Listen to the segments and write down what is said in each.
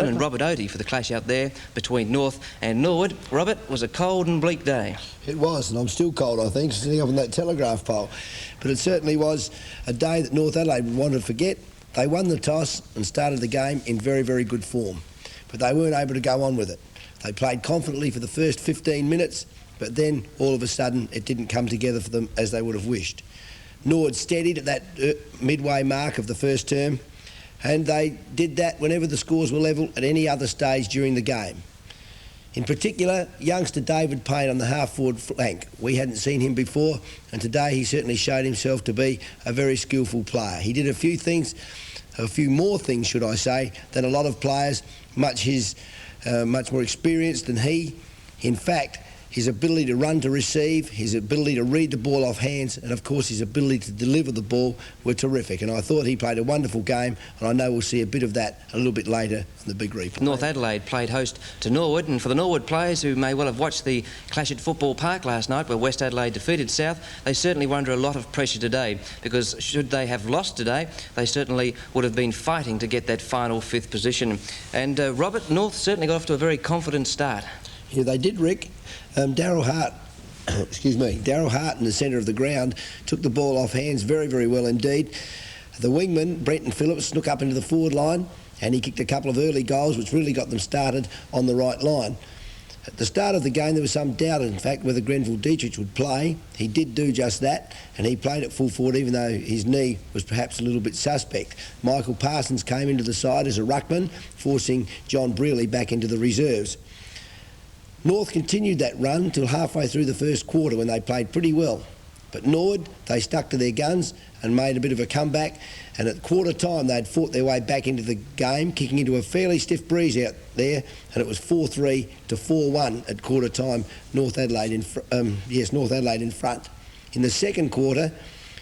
And Robert Odie for the clash out there between North and Norwood. Robert, was a cold and bleak day. It was, and I'm still cold, I think, sitting up on that telegraph pole. But it certainly was a day that North Adelaide would want to forget. They won the toss and started the game in very, very good form. But they weren't able to go on with it. They played confidently for the first 15 minutes, but then all of a sudden it didn't come together for them as they would have wished. Norwood steadied at that midway mark of the first term, and they did that whenever the scores were level at any other stage during the game. In particular, youngster David Payne on the half-forward flank. We hadn't seen him before, and today he certainly showed himself to be a very skillful player. He did a few more things, should I say, than a lot of players, much more experienced than he. In fact, his ability to run to receive, his ability to read the ball off hands, and of course his ability to deliver the ball were terrific. And I thought he played a wonderful game, and I know we'll see a bit of that a little bit later in the big replay. North Adelaide played host to Norwood, and for the Norwood players who may well have watched the clash at Football Park last night where West Adelaide defeated South, they certainly were under a lot of pressure today, because should they have lost today, they certainly would have been fighting to get that final fifth position. And Robert, North certainly got off to a very confident start. Yeah, they did, Rick. Daryl Hart in the centre of the ground took the ball off hands very, very well indeed. The wingman, Brenton Phillips, snuck up into the forward line and he kicked a couple of early goals which really got them started on the right line. At the start of the game there was some doubt, in fact, whether Grenfell Dietrich would play. He did do just that, and he played at full forward even though his knee was perhaps a little bit suspect. Michael Parsons came into the side as a ruckman, forcing John Brearley back into the reserves. North continued that run until halfway through the first quarter when they played pretty well. But Norwood, they stuck to their guns and made a bit of a comeback, and at quarter time they'd fought their way back into the game, kicking into a fairly stiff breeze out there, and it was 4-3 to 4-1 at quarter time. North Adelaide in front. In the second quarter,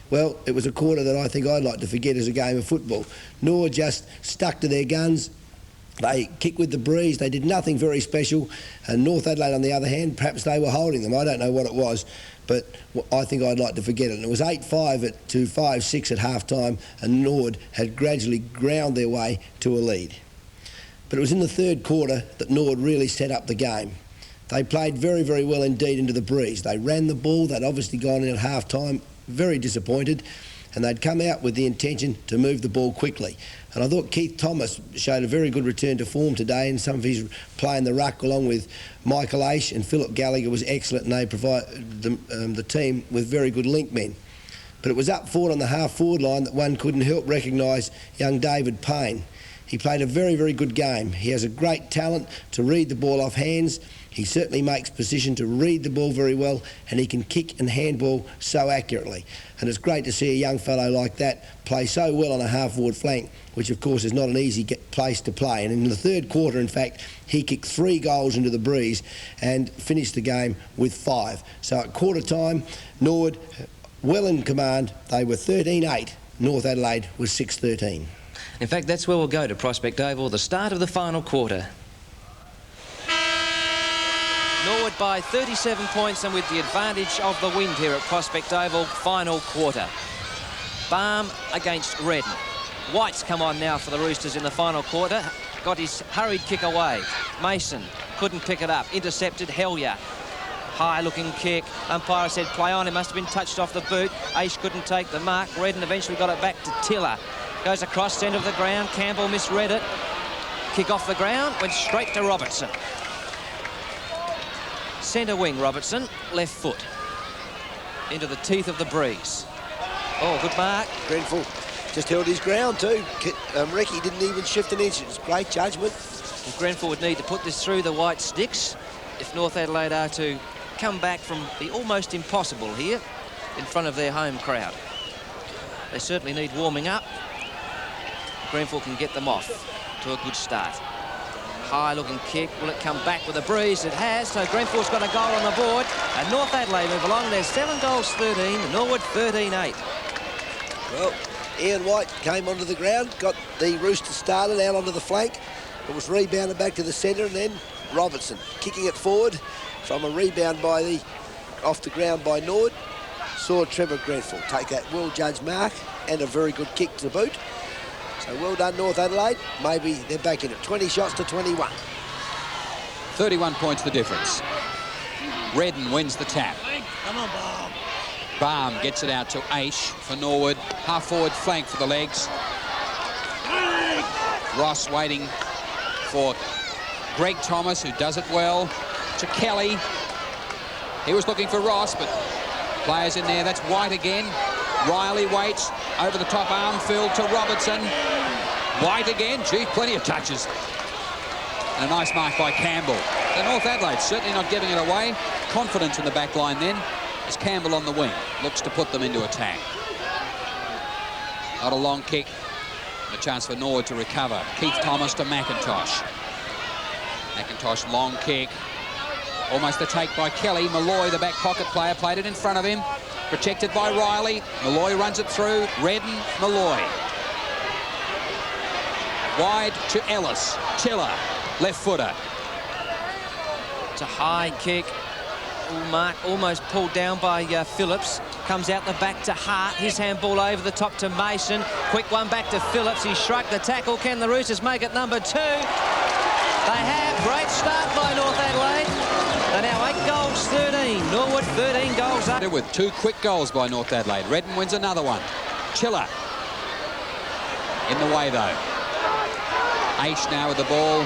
well, it was a quarter that I think I'd like to forget as a game of football. Norwood just stuck to their guns. They kicked with the breeze. They did nothing very special. And North Adelaide, on the other hand, perhaps they were holding them. I don't know what it was, but I think I'd like to forget it. And it was 8-5 to 5-6 at half-time, and Norwood had gradually ground their way to a lead. But it was in the third quarter that Norwood really set up the game. They played very, very well indeed into the breeze. They ran the ball. They'd obviously gone in at half-time very disappointed, and they'd come out with the intention to move the ball quickly. And I thought Keith Thomas showed a very good return to form today, and some of his play in the ruck along with Michael Aish and Philip Gallagher was excellent, and they provided the team with very good link men. But it was up forward on the half-forward line that one couldn't help recognise young David Payne. He played a very, very good game. He has a great talent to read the ball off hands. He certainly makes position to read the ball very well, and he can kick and handball so accurately. And it's great to see a young fellow like that play so well on a half-forward flank, which of course is not an easy place to play. And in the third quarter, in fact, he kicked 3 goals into the breeze and finished the game with 5. So at quarter time, Norwood well in command. They were 13-8. North Adelaide was 6-13. In fact, that's where we'll go, to Prospect Oval, the start of the final quarter. Norwood by 37 points and with the advantage of the wind here at Prospect Oval, final quarter. Balm against Redden. White's come on now for the Roosters in the final quarter. Got his hurried kick away. Mason couldn't pick it up. Intercepted Hellier. High-looking kick. Umpire said play on. It must have been touched off the boot. Aish couldn't take the mark. Redden eventually got it back to Tiller. Goes across centre of the ground. Campbell misread it. Kick off the ground. Went straight to Robertson. Centre wing Robertson. Left foot. Into the teeth of the breeze. Oh, good mark. Grenfell just held his ground too. Recce didn't even shift an inch. It was great judgment. And Grenfell would need to put this through the white sticks if North Adelaide are to come back from the almost impossible here in front of their home crowd. They certainly need warming up. Grenfell can get them off to a good start. High-looking kick. Will it come back with a breeze? It has. So Grenfell's got a goal on the board. And North Adelaide move along. There's 7 goals, 13. Norwood 13-8. Well, Ian White came onto the ground, got the Roosters started out onto the flank. It was rebounded back to the centre, and then Robertson kicking it forward from a rebound off the ground by Norwood. Saw Trevor Grenfell take that well-judged mark and a very good kick to boot. So well done, North Adelaide. Maybe they're back in it. 20 shots to 21. 31 points the difference. Redden wins the tap. Come on, Bob. Balm gets it out to Aish for Norwood. Half-forward flank for the legs. Ross waiting for Greg Thomas, who does it well, to Kelly. He was looking for Ross, but players in there. That's White again. Riley waits over the top arm field to Robertson. White again. Gee, plenty of touches. And a nice mark by Campbell. The North Adelaide certainly not giving it away. Confidence in the back line then, as Campbell on the wing looks to put them into attack. Not a long kick. A chance for Norwood to recover. Keith Thomas to McIntosh. McIntosh, long kick. Almost a take by Kelly. Malloy, the back pocket player, played it in front of him. Protected by Riley. Malloy runs it through. Redden, Malloy. Wide to Ellis. Tiller, left footer. It's a high kick. Mark almost pulled down by Phillips. Comes out the back to Hart. His handball over the top to Mason. Quick one back to Phillips. He shrugged the tackle. Can the Roosters make it number 2? They have. Great start by North Adelaide. They're now 8 goals, 13. Norwood 13 goals up. With 2 quick goals by North Adelaide. Redden wins another one. Chiller in the way though. Aish now with the ball.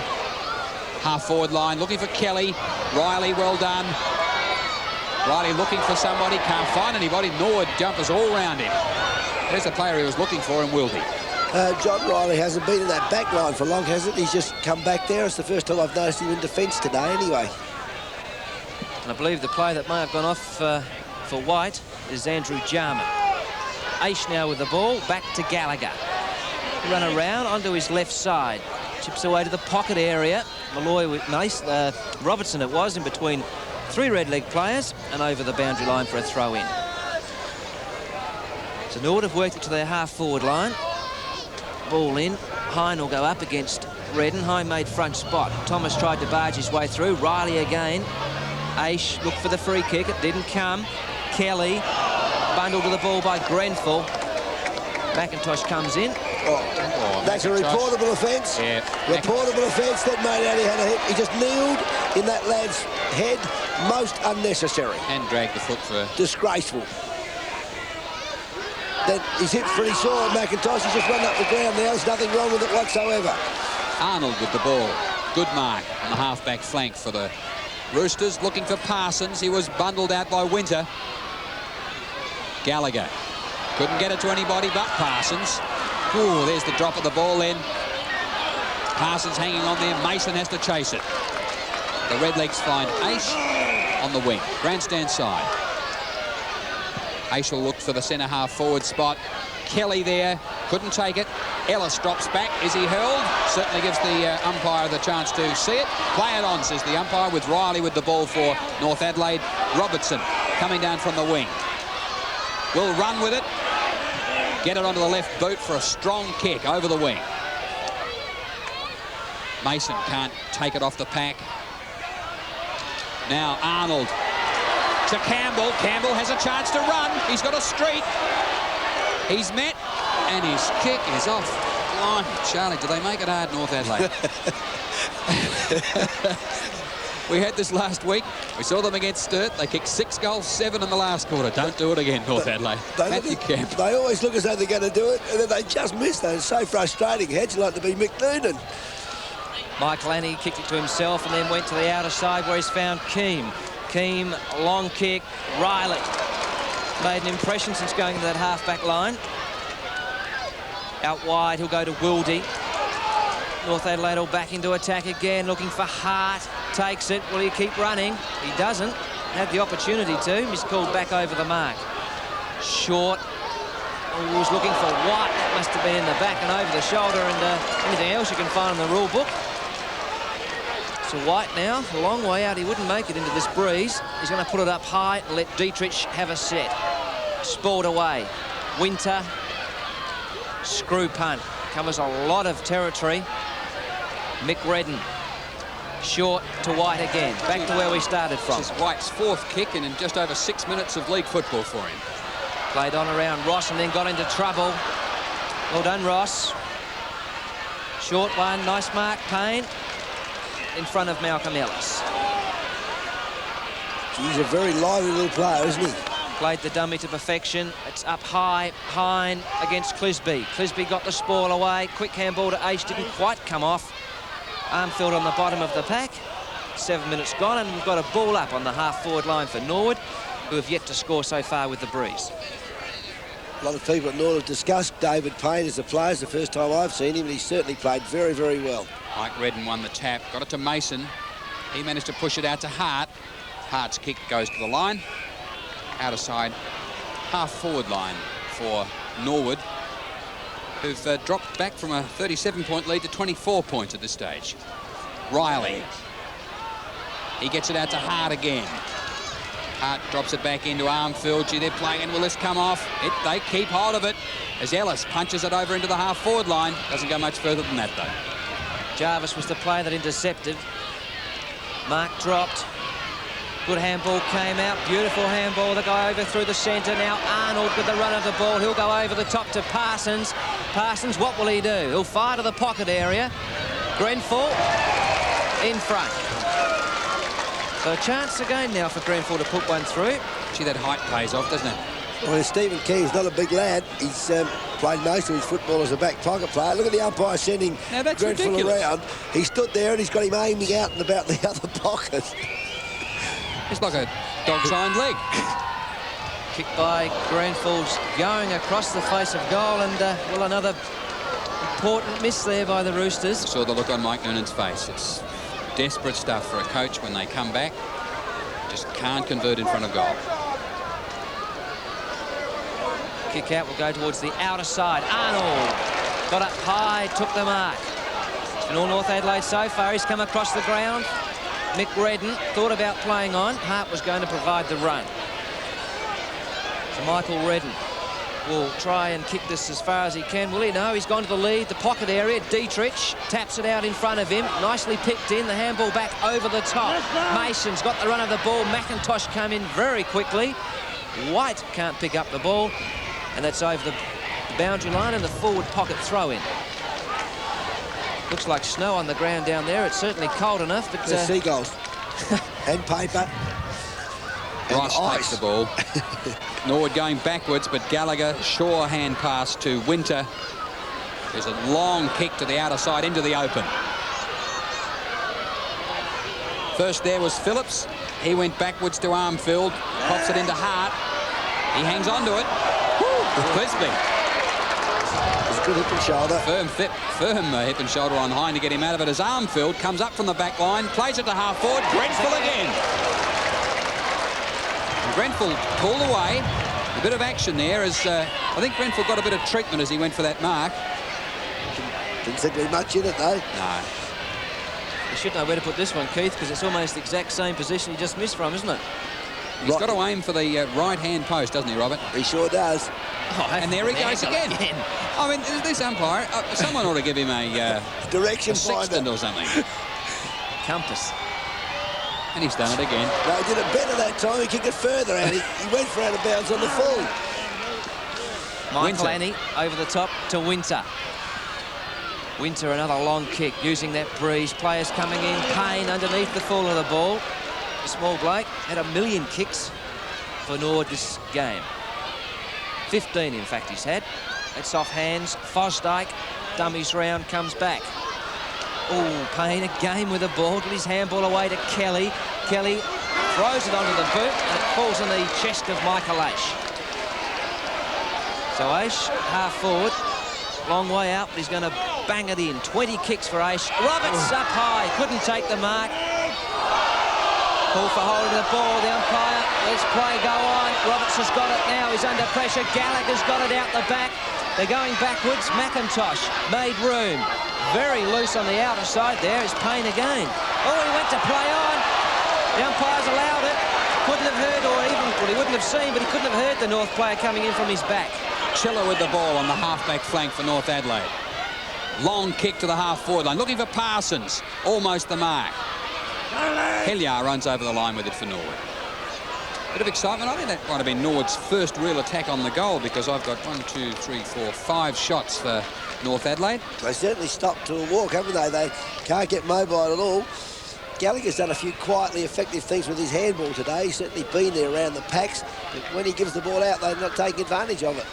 Half-forward line, looking for Kelly. Riley, well done. Riley looking for somebody, can't find anybody. Norwood jumpers all round him. There's a player he was looking for in Wildy. John Riley hasn't been in that back line for long, has it? He's just come back there. It's the first time I've noticed him in defence today anyway. And I believe the play that may have gone off for White is Andrew Jarman. Aish now with the ball, back to Gallagher. Run around onto his left side. Chips away to the pocket area. Malloy with Robertson it was, in between 3 red leg players and over the boundary line for a throw in. So Norwood have worked it to their half-forward line. Ball in. Hine will go up against Redden. Hine made front spot. Thomas tried to barge his way through. Riley again. Aish looked for the free kick. It didn't come. Kelly bundled to the ball by Grenfell. McIntosh comes in. That's a reportable offence. Yeah. Reportable offence. That made out he had a hit. He just kneeled in that lad's head. Most unnecessary. And dragged the foot for... Disgraceful. Then his hip's pretty sore, McIntosh. He's just run up the ground now. There's nothing wrong with it whatsoever. Arnold with the ball. Good mark on the half-back flank for the Roosters. Looking for Parsons. He was bundled out by Winter. Gallagher. Couldn't get it to anybody but Parsons. Ooh, there's the drop of the ball then. Parsons hanging on there. Mason has to chase it. The Redlegs find Aish on the wing. Grandstand side. Aish will look for the centre half forward spot. Kelly there. Couldn't take it. Ellis drops back. Is he hurled? Certainly gives the umpire the chance to see it. Play it on, says the umpire, with Riley with the ball for North Adelaide. Robertson coming down from the wing. Will run with it. Get it onto the left boot for a strong kick over the wing. Mason can't take it off the pack. Now Arnold to Campbell. Campbell has a chance to run. He's got a streak. He's met, and his kick is off. Blimey, Charlie, do they make it hard, North Adelaide? We had this last week. We saw them against Sturt. They kicked 6 goals, 7 in the last quarter. Don't do it again, North Adelaide. They always look as though they're going to do it, and then they just miss. It's so frustrating. How'd you like to be Mick Noonan? Mike Lanny kicked it to himself and then went to the outer side where he's found Keane. Keane, long kick. Riley made an impression since going into that half-back line. Out wide, he'll go to Wildy. North Adelaide will back into attack again, looking for Hart. Takes it. Will he keep running? He doesn't. Had the opportunity to. He's called back over the mark. Short. He was looking for White. That must have been in the back and over the shoulder, and anything else you can find in the rule book. So White now, a long way out. He wouldn't make it into this breeze. He's going to put it up high and let Dietrich have a set. Sport away. Winter. Screw punt. Covers a lot of territory. Mick Redden. Short to White again. Back to where we started from. This is White's 4th kick in just over 6 minutes of league football for him. Played on around Ross and then got into trouble. Well done, Ross. Short one, nice mark, Payne in front of Malcolm Ellis. He's a very lively little player, isn't he? Played the dummy to perfection. It's up high, Hine against Clisby. Clisby got the spoil away. Quick handball to Ace, didn't quite come off. Armfield on the bottom of the pack. 7 minutes gone, and we've got a ball up on the half-forward line for Norwood, who have yet to score so far with the breeze. A lot of people at Norwood have discussed David Payne as a player. It's the first time I've seen him, and he certainly played very, very well. Mike Redden won the tap, got it to Mason. He managed to push it out to Hart. Hart's kick goes to the line. Outer side, half-forward line for Norwood, who've dropped back from a 37-point lead to 24 points at this stage. Riley. He gets it out to Hart again. Hart drops it back into Armfield. Gee, they're playing, and will this come off? They keep hold of it as Ellis punches it over into the half-forward line. Doesn't go much further than that, though. Jarvis was the player that intercepted. Mark dropped. Good handball came out. Beautiful handball. The guy over through the centre. Now Arnold with the run of the ball. He'll go over the top to Parsons. Parsons, what will he do? He'll fire to the pocket area. Grenfell in front. So a chance again now for Grenfell to put one through. Gee, that height pays off, doesn't it? Well, Stephen King's not a big lad. He's played most of his football as a back pocket player. Look at the umpire sending Grenfell around. He stood there and he's got him aiming out and about the other pocket. It's like a dog-signed leg. Kick by Grenfell's going across the face of goal, and well, another important miss there by the Roosters. Saw the look on Mike Noonan's face. It's desperate stuff for a coach when they come back. Just can't convert in front of goal. Kick out will go towards the outer side. Arnold got up high, took the mark. It's been all North Adelaide so far. He's come across the ground. Mick Redden thought about playing on. Hart was going to provide the run. So Michael Redden will try and kick this as far as he can. Will he? No, he's gone to the lead, the pocket area. Dietrich taps it out in front of him. Nicely picked in. The handball back over the top. Mason's got the run of the ball. McIntosh came in very quickly. White can't pick up the ball. And that's over the boundary line and the forward pocket throw-in. Looks like snow on the ground down there. It's certainly cold enough, but... There's seagulls. And paper. Ross takes the ball. Norwood going backwards, but Gallagher, sure hand pass to Winter. There's a long kick to the outer side into the open. First there was Phillips. He went backwards to Armfield. Pops it into Hart. He hangs on to it. Clisby. Good hip and shoulder. Firm hip and shoulder on Hine to get him out of it as Armfield comes up from the back line, plays it to half forward. Grenfell again. And Grenfell pulled away. A bit of action there as I think Grenfell got a bit of treatment as he went for that mark. Didn't seem to be much in it though. No. You should know where to put this one, Keith, because it's almost the exact same position you just missed from, isn't it? He's got to aim for the right-hand post, doesn't he, Robert? He sure does. Oh, and there he goes again. I mean, this umpire, someone ought to give him a direction sextant finder or something. Compass. And he's done it again. No, he did it better that time. He kicked it further out. He went for out of bounds on the full. Michael Annie over the top to Winter. Winter, another long kick, using that breeze. Players coming in. Payne underneath the fall of the ball. The small bloke had 1 million kicks for Norwood this game. 15, in fact, he's had. It's off hands. Fosdyke, dummies round, comes back. Oh, Payne again with the ball. Got his handball away to Kelly. Kelly throws it onto the boot, and it falls on the chest of Michael Aish. So Aish, half forward, long way out, but he's going to bang it in. 20 kicks for Aish. Roberts up high, couldn't take the mark. Call for holding the ball. The umpire lets play go on. Roberts has got it now. He's under pressure. Gallagher's got it out the back. They're going backwards. McIntosh made room. Very loose on the outer side there. Is Payne again. Oh, he went to play on. The umpires allowed it. Couldn't have heard, or even, well, he wouldn't have seen, but he couldn't have heard the North player coming in from his back. Chiller with the ball on the half-back flank for North Adelaide. Long kick to the half-forward line. Looking for Parsons. Almost the mark. Hilliard runs over the line with it for Norwood. Bit of excitement. I think that might have been Norwood's first real attack on the goal, because I've got 1, 2, 3, 4, 5 shots for North Adelaide. They certainly stopped to a walk, haven't they? They can't get mobile at all. Gallagher's done a few quietly effective things with his handball today. He's certainly been there around the packs, but when he gives the ball out, they're not taking advantage of it.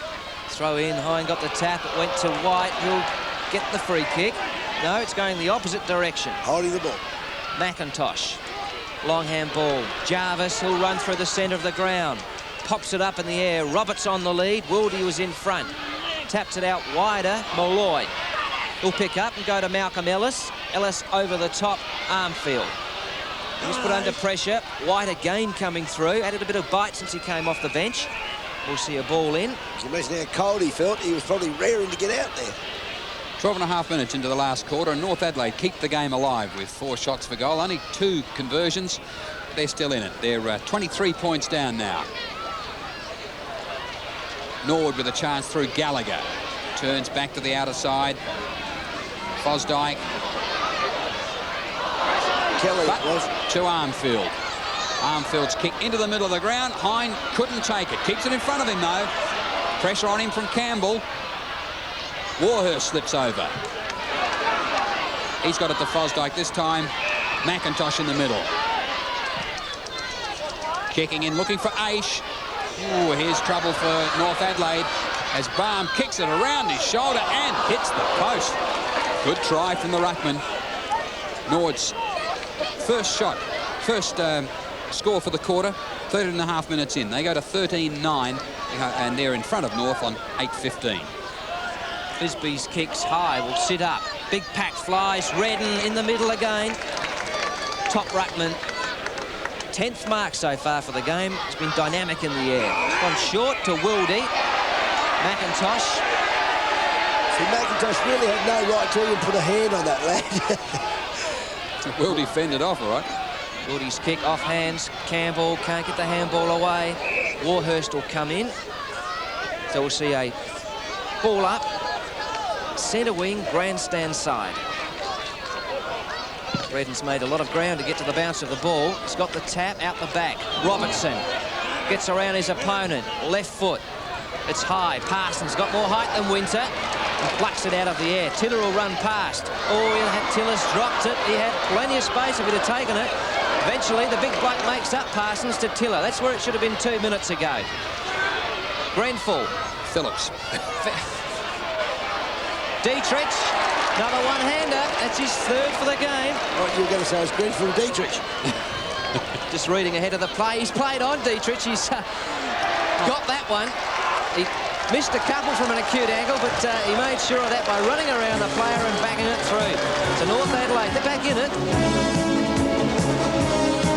Throw in, Hine got the tap, it went to White, who'll get the free kick. No, it's going the opposite direction. Holding the ball. McIntosh, long handball. Jarvis, who'll run through the centre of the ground. Pops it up in the air. Roberts on the lead. Wildy was in front. Taps it out wider. Molloy will pick up and go to Malcolm Ellis. Ellis over the top. Armfield. He's put under pressure. White again coming through. Added a bit of bite since he came off the bench. We'll see a ball in. Can you imagine how cold he felt? He was probably raring to get out there. 12.5 minutes into the last quarter, and North Adelaide keep the game alive with 4 shots for goal. Only 2 conversions. They're still in it. They're 23 points down now. Norwood with a chance through Gallagher. Turns back to the outer side. Fosdyke. Kelly was to Armfield. Armfield's kick into the middle of the ground. Hine couldn't take it. Keeps it in front of him, though. Pressure on him from Campbell. Warhurst slips over. He's got it to Fosdyke this time. McIntosh in the middle. Kicking in, looking for Aish. Ooh, here's trouble for North Adelaide as Baum kicks it around his shoulder and hits the post. Good try from the ruckman. Norwood's first shot, first score for the quarter, 13.5 minutes in. They go to 13-9 and they're in front of North on 8:15. Bisbee's kicks high, will sit up. Big pack flies. Redden in the middle again. Top ruckman. 10th mark so far for the game. It's been dynamic in the air. It's gone short to Wildy. McIntosh. See, McIntosh really had no right to even put a hand on that lad. Wildy fended off, all right. Wildy's kick off hands. Campbell can't get the handball away. Warhurst will come in. So we'll see a ball up. Centre wing, grandstand side. Redden's made a lot of ground to get to the bounce of the ball. He's got the tap out the back. Robertson gets around his opponent. Left foot. It's high. Parsons got more height than Winter and plucks it out of the air. Tiller will run past. Oh, Tiller's dropped it. He had plenty of space if he'd have taken it. Eventually, the big bloke makes up Parsons to Tiller. That's where it should have been 2 minutes ago. Grenfell. Phillips. Dietrich, another one-hander. That's his 3rd for the game. What you were going to say is Grenfell Dietrich. Just reading ahead of the play. He's played on Dietrich. He's got that one. He missed a couple from an acute angle, but he made sure of that by running around the player and backing it through. To North Adelaide. They're back in it.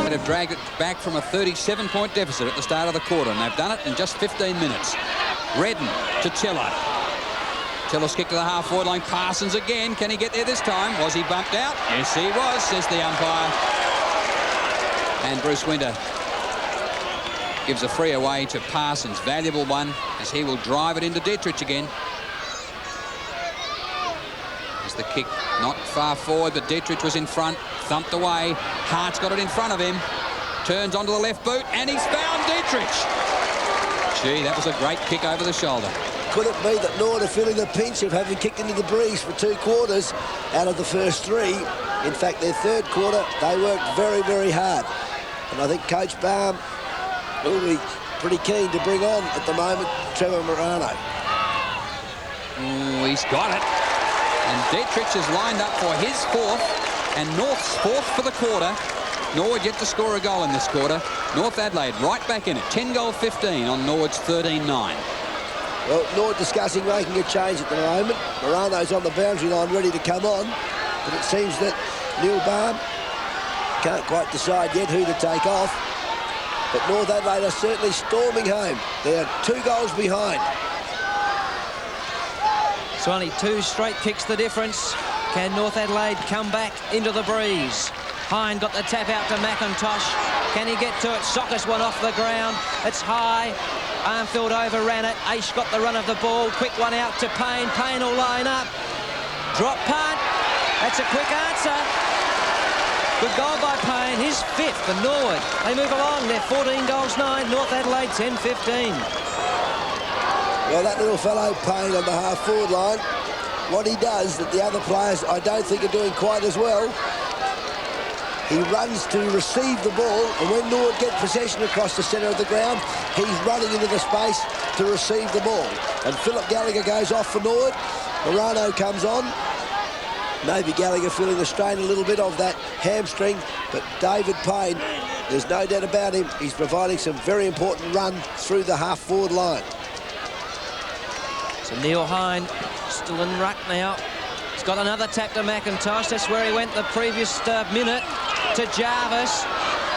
They'd have dragged it back from a 37-point deficit at the start of the quarter, and they've done it in just 15 minutes. Redden to Tiller. Tiller's kick to the half-forward line. Parsons again. Can he get there this time? Was he bumped out? Yes, he was, says the umpire. And Bruce Winter gives a free away to Parsons. Valuable one, as he will drive it into Dietrich again. There's the kick not far forward, but Dietrich was in front. Thumped away. Hart's got it in front of him. Turns onto the left boot, and he's found Dietrich. Gee, that was a great kick over the shoulder. Could it be that Norwood are feeling the pinch of having kicked into the breeze for 2 quarters out of the first 3? In fact, their 3rd quarter, they worked very, very hard. And I think Coach Baum will be pretty keen to bring on, at the moment, Trevor Morano. Ooh, he's got it. And Dietrich is lined up for his 4th and North's 4th for the quarter. Norwood yet to score a goal in this quarter. North Adelaide right back in it. 10-15 on Norwood's 13-9. Well, Norwood discussing making a change at the moment. Morano's on the boundary line ready to come on. But it seems that Neil Baum can't quite decide yet who to take off. But North Adelaide are certainly storming home. They're 2 goals behind. So only 2 straight kicks the difference. Can North Adelaide come back into the breeze? Hine got the tap out to McIntosh. Can he get to it? Sockers one off the ground. It's high. Armfield overran it. Aish got the run of the ball. Quick one out to Payne. Payne will line up. Drop punt. That's a quick answer. Good goal by Payne. His 5th for Norwood. They move along. They're 14 goals 9. North Adelaide 10-15. Well, that little fellow Payne on the half-forward line, what he does that the other players I don't think are doing quite as well, he runs to receive the ball, and when Norwood get possession across the centre of the ground, he's running into the space to receive the ball. And Philip Gallagher goes off for Norwood. Morano comes on. Maybe Gallagher feeling the strain a little bit of that hamstring, but David Payne, there's no doubt about him, he's providing some very important run through the half-forward line. So Neil Hine still in ruck now. He's got another tap to McIntosh. That's where he went the previous minute to Jarvis.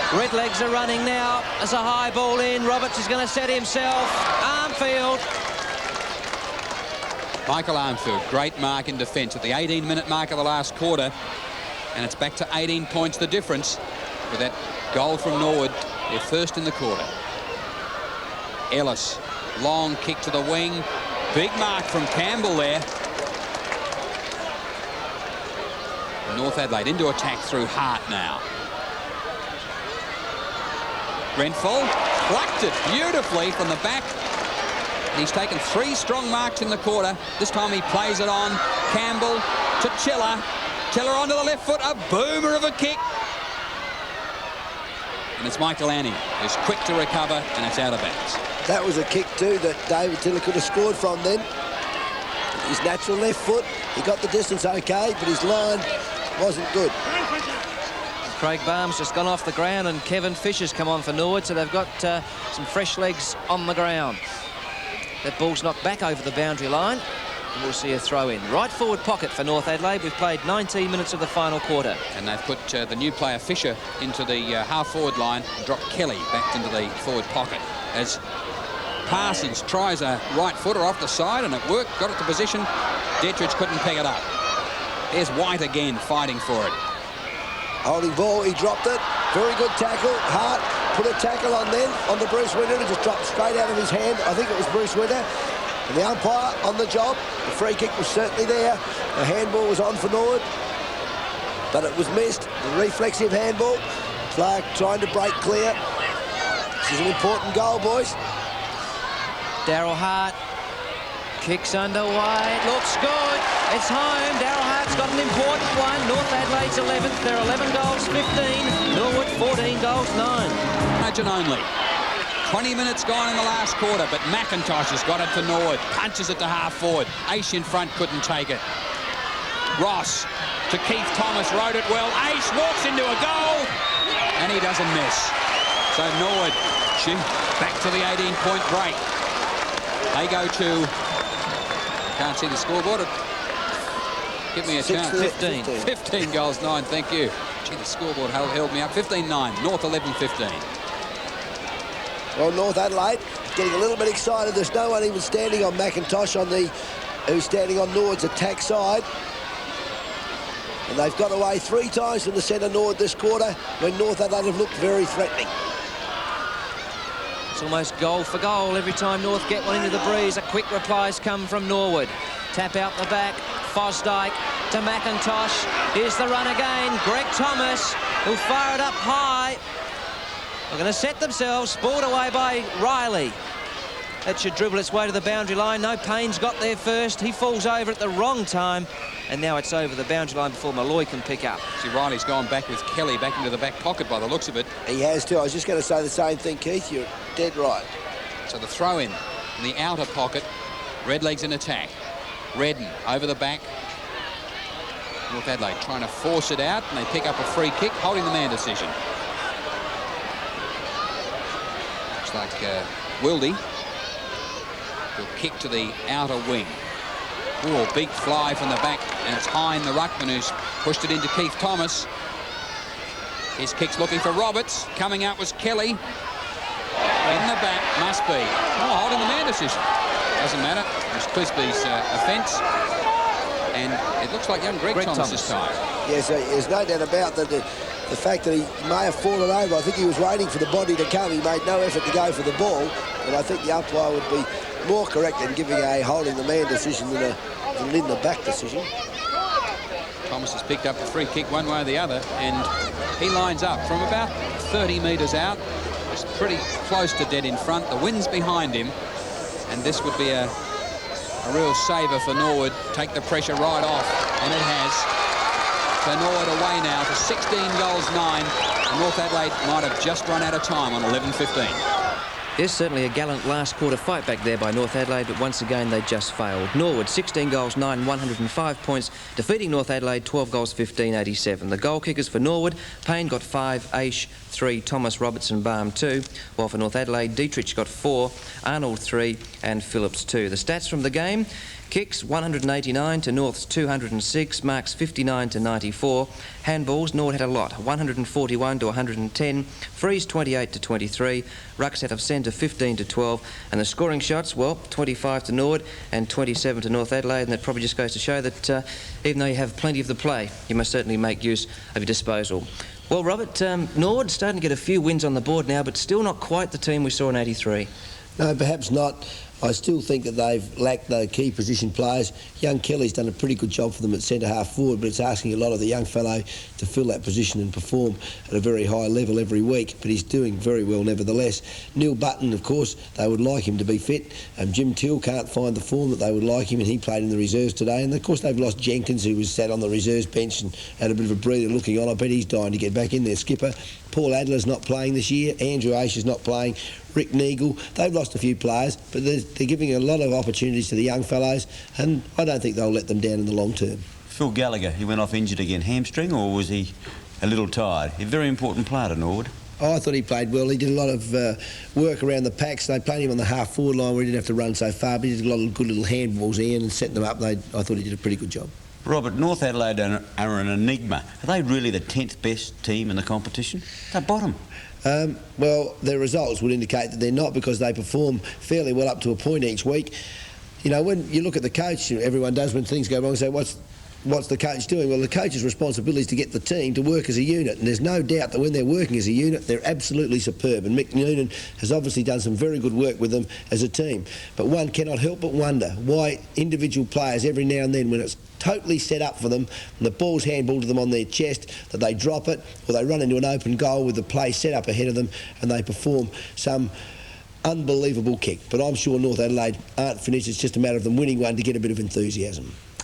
Redlegs are running now. There's a high ball in. Roberts is going to set himself. Armfield. Michael Armfield, great mark in defence at the 18-minute mark of the last quarter. And it's back to 18 points the difference with that goal from Norwood, their first in the quarter. Ellis, long kick to the wing. Big mark from Campbell there. North Adelaide into attack through Hart now. Grenfell plucked it beautifully from the back. He's taken 3 strong marks in the quarter. This time he plays it on. Campbell to Chiller. Chiller onto the left foot. A boomer of a kick. And it's Michael Annie who's quick to recover, and it's out of bounds. That was a kick too that David Tiller could have scored from then. His natural left foot, he got the distance okay, but his line wasn't good. Craig Barnes just gone off the ground, and Kevin Fisher's come on for Norwood, so they've got some fresh legs on the ground. That ball's knocked back over the boundary line, and we'll see a throw in. Right forward pocket for North Adelaide. We've played 19 minutes of the final quarter. And they've put the new player Fisher into the half-forward line and dropped Kelly back into the forward pocket. As Parsons tries a right footer off the side, and it worked, got it to position. Dietrich couldn't pick it up. There's White again fighting for it. Holding ball, he dropped it. Very good tackle. Hart put a tackle on then, on the Bruce Winter. It just dropped straight out of his hand. I think it was Bruce Winter. And the umpire on the job. The free kick was certainly there. The handball was on for Norwood, but it was missed. The reflexive handball. Clark trying to break clear. This is an important goal, boys. Daryl Hart kicks underway. Looks good. It's home. Daryl Hart's got an important one. North Adelaide's 11th. They're 11 goals 15. Norwood 14 goals 9. Margin only. 20 minutes gone in the last quarter, but McIntosh has got it to Norwood. Punches it to half forward. Ace in front couldn't take it. Ross to Keith Thomas. Rode it well. Ace walks into a goal, and he doesn't miss. So Norwood, back to the 18-point break. They go to, can't see the scoreboard. Give me a chance. 15 goals 9, thank you. Gee, the scoreboard held me up. 15-9, North 11-15. Well, North Adelaide getting a little bit excited. There's no one even standing on McIntosh who's standing on Norwood's attack side. And they've got away 3 times from the centre Norwood this quarter when North Adelaide have looked very threatening. It's almost goal for goal every time North get one into the breeze. A quick replies come from Norwood. Tap out the back. Fosdyke to McIntosh. Here's the run again. Greg Thomas will fire it up high. They're going to set themselves. Balled away by Riley. That should dribble its way to the boundary line. No, Payne's got there first. He falls over at the wrong time. And now it's over the boundary line before Malloy can pick up. See, Riley's gone back with Kelly back into the back pocket by the looks of it. He has too. I was just going to say the same thing, Keith. You're dead right. So the throw in the outer pocket. Redlegs in attack. Redden over the back. North Adelaide trying to force it out, and they pick up a free kick, holding the man decision. Looks like Wildy will kick to the outer wing. Oh, big fly from the back, and it's Hine, the ruckman, who's pushed it into Keith Thomas. His kick's looking for Roberts. Coming out was Kelly. In the back, must be. Oh, holding the man decision. Doesn't matter. It was Clisby's offence. And it looks like young Greg Thomas this time. Yes, there's no doubt about that. The fact that he may have fallen over, I think he was waiting for the body to come. He made no effort to go for the ball. And I think the umpire would be more correct in giving a holding the man decision than an in the back decision. Thomas has picked up the free kick one way or the other, and he lines up from about 30 metres out. It's pretty close to dead in front. The wind's behind him, and this would be a real saver for Norwood. Take the pressure right off, and it has. So Norwood away now to 16 goals 9, and North Adelaide might have just run out of time on 11:15. There's certainly a gallant last quarter fight back there by North Adelaide, but once again they just failed. Norwood 16 goals 9, 105 points, defeating North Adelaide 12 goals 15, 87. The goal kickers for Norwood, Payne got 5, Aish 3, Thomas, Robertson, Baum 2, while for North Adelaide Dietrich got 4, Arnold 3 and Phillips 2. The stats from the game: kicks 189 to North's 206, marks 59 to 94. Handballs, Norwood had a lot, 141 to 110, frees 28 to 23, rucks out of centre 15 to 12, and the scoring shots, well, 25 to Norwood and 27 to North Adelaide, and that probably just goes to show that even though you have plenty of the play, you must certainly make use of your disposal. Well, Robert, Norwood starting to get a few wins on the board now, but still not quite the team we saw in 83. No, perhaps not. I still think that they've lacked the key position players. Young Kelly's done a pretty good job for them at centre-half forward, but it's asking a lot of the young fellow to fill that position and perform at a very high level every week, but he's doing very well nevertheless. Neil Button, of course, they would like him to be fit. Jim Till can't find the form that they would like him, and he played in the reserves today. And, of course, they've lost Jenkins, who was sat on the reserves bench and had a bit of a breather looking on. I bet he's dying to get back in there. Skipper Paul Adler's not playing this year. Andrew Aish is not playing. Rick Neagle, they've lost a few players, but they're giving a lot of opportunities to the young fellows, and I don't think they'll let them down in the long term. Phil Gallagher, he went off injured again. Hamstring, or was he a little tired? A very important player to Norwood. Oh, I thought he played well. He did a lot of work around the packs. They played him on the half-forward line where he didn't have to run so far, but he did a lot of good little handballs in and setting them up. I thought he did a pretty good job. Robert, North Adelaide are an enigma. Are they really the 10th best team in the competition? They're bottom. Well, their results would indicate that they're not, because they perform fairly well up to a point each week. You know, when you look at the coach, everyone does when things go wrong, say, what's the coach doing? Well, the coach's responsibility is to get the team to work as a unit, and there's no doubt that when they're working as a unit, they're absolutely superb, and Mick Noonan has obviously done some very good work with them as a team. But one cannot help but wonder why individual players every now and then, when it's totally set up for them and the ball's handballed to them on their chest, that they drop it or they run into an open goal with the play set up ahead of them and they perform some unbelievable kick. But I'm sure North Adelaide aren't finished. It's just a matter of them winning one to get a bit of enthusiasm.